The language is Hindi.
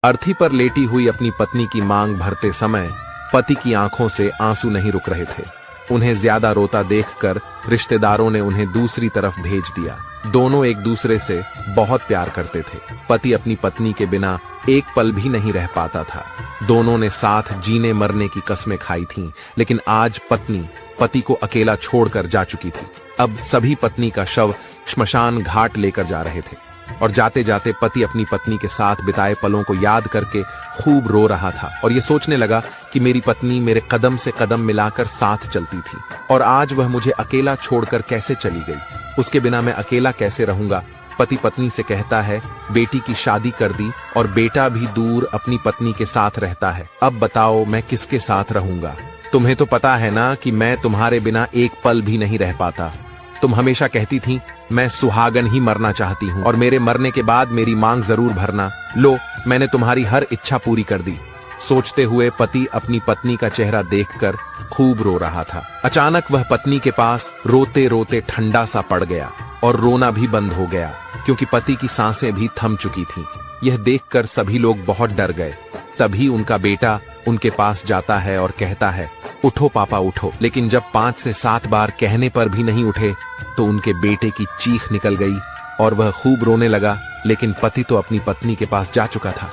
अर्थी पर लेटी हुई अपनी पत्नी की मांग भरते समय पति की आंखों से आंसू नहीं रुक रहे थे। उन्हें ज्यादा रोता देखकर रिश्तेदारों ने उन्हें दूसरी तरफ भेज दिया। दोनों एक दूसरे से बहुत प्यार करते थे। पति अपनी पत्नी के बिना एक पल भी नहीं रह पाता था। दोनों ने साथ जीने मरने की कस्में खाई थीं, लेकिन आज पत्नी पति को अकेला छोड़कर जा चुकी थी। अब सभी पत्नी का शव श्मशान घाट लेकर जा रहे थे और जाते जाते पति अपनी पत्नी के साथ बिताए पलों को याद करके खूब रो रहा था और ये सोचने लगा कि मेरी पत्नी मेरे कदम से कदम मिलाकर साथ चलती थी और आज वह मुझे अकेला छोड़कर कैसे चली गई। उसके बिना मैं अकेला कैसे रहूंगा। पति पत्नी से कहता है, बेटी की शादी कर दी और बेटा भी दूर अपनी पत्नी के साथ रहता है। अब बताओ मैं किसके साथ रहूंगा। तुम्हें तो पता है ना कि मैं तुम्हारे बिना एक पल भी नहीं रह पाता। तुम हमेशा कहती थी मैं सुहागन ही मरना चाहती हूँ और मेरे मरने के बाद मेरी मांग जरूर भरना। लो, मैंने तुम्हारी हर इच्छा पूरी कर दी। सोचते हुए पति अपनी पत्नी का चेहरा देखकर खूब रो रहा था। अचानक वह पत्नी के पास रोते रोते ठंडा सा पड़ गया और रोना भी बंद हो गया क्योंकि पति की सांसें भी थम चुकी थीं। यह देखकर सभी लोग बहुत डर गए। तभी उनका बेटा उनके पास जाता है और कहता है, उठो पापा उठो। लेकिन जब 5 से 7 बार कहने पर भी नहीं उठे तो उनके बेटे की चीख निकल गई और वह खूब रोने लगा। लेकिन पति तो अपनी पत्नी के पास जा चुका था।